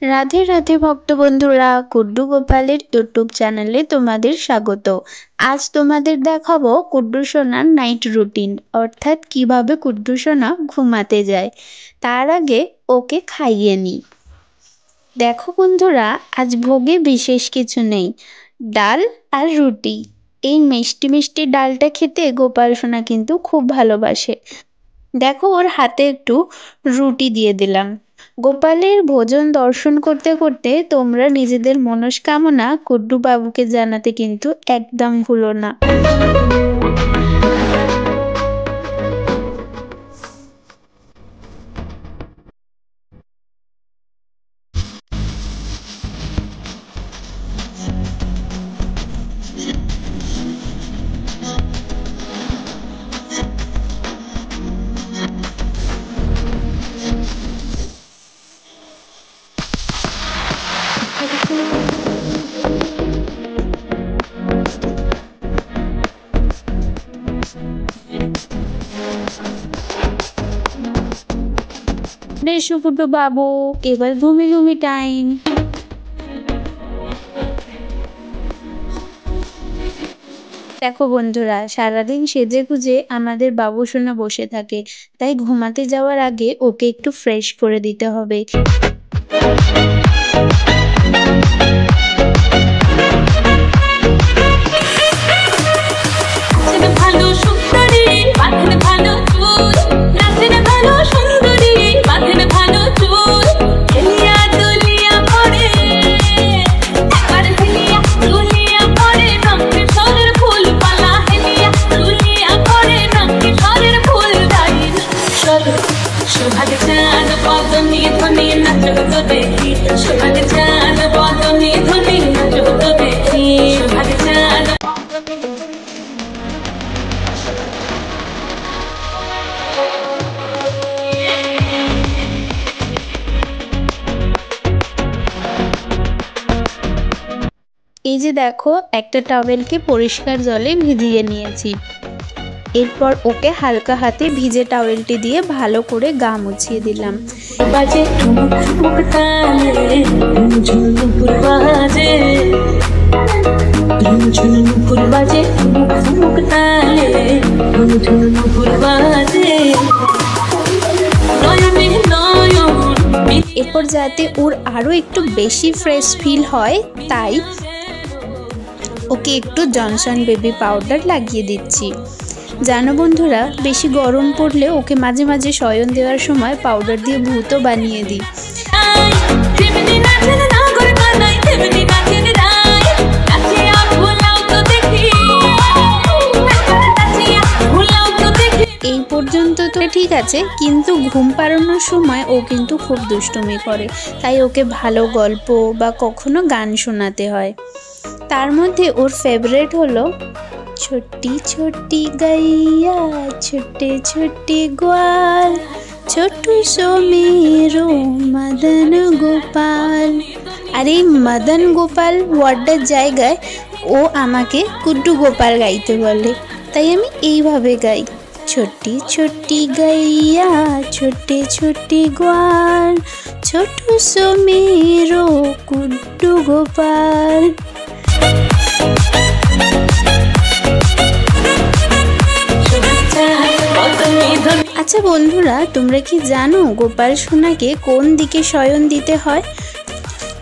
রাধে রাধে ভক্ত বন্ধুরা, কুড্ডু গোপালের ইউটিউব চ্যানেলে তোমাদের স্বাগত। আজ তোমাদের দেখাবো কুড্ডু সোনার নাইট রুটিন, অর্থাৎ কিভাবে কুড্ডু সোনা ঘুমাতে যায়। তার আগে ওকে খাইয়ে নিই। দেখো বন্ধুরা, আজ ভোগে বিশেষ কিছু নেই, ডাল আর রুটি। এই মিষ্টি মিষ্টি ডালটা খেতে গোপাল সোনা কিন্তু খুব ভালোবাসে। দেখো ওর হাতে একটু রুটি দিয়ে দিলাম। গোপালের ভোজন দর্শন করতে করতে তোমরা নিজেদের মনস্কামনা কুড্ডু বাবুকে জানাতে কিন্তু একদম ভুলো না। বেশ কুড্ডু বাবু, এবার ঘুমি ঘুমি টাইম। দেখো বন্ধুরা, সারাদিন সেজে গুজে আমাদের বাবু সোনা বসে থাকে, তাই ঘুমাতে যাওয়ার আগে ওকে একটু ফ্রেশ করে দিতে হবে। এই যে দেখো, একটা টাওয়েলকে পরিষ্কার জলে ভিজিয়ে নিয়েছি। এরপর ওকে হালকা হাতে ভিজে টাওয়েলটি দিয়ে ভালো করে গা মুছিয়ে দিলাম। এরপর যাতে ওর আরো একটু বেশি ফ্রেশ ফিল হয়, তাই ওকে একটু জনসন বেবি পাউডার লাগিয়ে দিচ্ছি। জানো বন্ধুরা, বেশি গরম পড়লে ওকে মাঝে মাঝে শয়ন দেওয়ার সময় পাউডার দিয়ে ভূতও বানিয়ে দিই। এই পর্যন্ত তো ঠিক আছে, কিন্তু ঘুম পাড়ানোর সময় ও কিন্তু খুব দুষ্টুমি করে, তাই ওকে ভালো গল্প বা কখনো গান শোনাতে হয়। তার মধ্যে ওর ফেভারিট হলো ছোট্টি ছোট্টি গাইয়া ছোট্টে ছোট্টে গোয়াল ছোট্টু সো मेरो মদন গোপাল। আর এই মদন গোপাল ওয়ার্ডটার জায়গায় ও আমাকে কুড্ডু গোপাল গাইতে বলে, তাই আমি এইভাবে গাই, ছোট্টি ছোট্টি গাইয়া ছোট্টে ছোট্টে গোয়াল ছোট্টু সো मेरो কুড্ডু গোপাল। আচ্ছা বন্ধুরা, তোমরা কি জানো গোপাল সোনাকে কোন দিকে শয়ন দিতে হয়?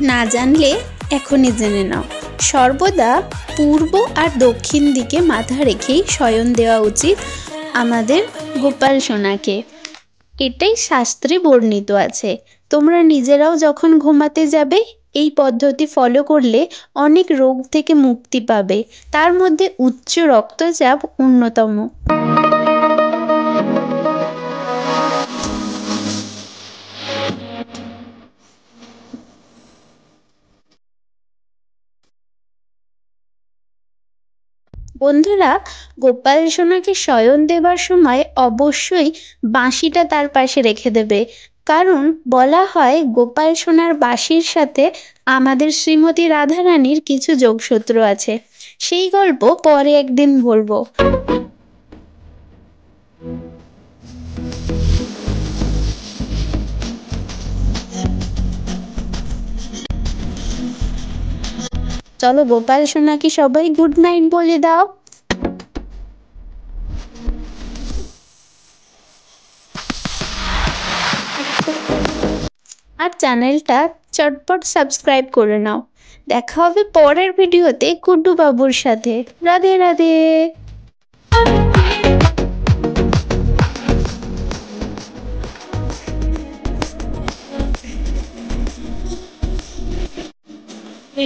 না জানলে এখনই জেনে নাও। সর্বদা পূর্ব আর দক্ষিণ দিকে মাথা রেখেই শয়ন দেওয়া উচিত আমাদের গোপাল সোনাকে। এটাই শাস্ত্রে বর্ণিত আছে। তোমরা নিজেরাও যখন ঘুমাতে যাবে এই পদ্ধতি ফলো করলে অনেক রোগ থেকে মুক্তি পাবে, তার মধ্যে উচ্চ রক্তচাপ অন্যতম। বন্ধুরা, গোপাল সোনাকে শয়ন দেবার সময় অবশ্যই বাঁশিটা তার পাশে রেখে দেবে, কারণ বলা হয় গোপাল সোনার বাঁশির সাথে আমাদের শ্রীমতী রাধারানীর কিছু যোগসূত্র আছে। সেই গল্প পরে একদিন বলবো। চলো গোপাল সোনাকে সবাই গুড নাইট বলে দাও। আর চ্যানেলটা চটপট সাবস্ক্রাইব করে নাও। দেখা হবে পরের ভিডিওতে গুড্ডু বাবুর সাথে। রাধে রাধে।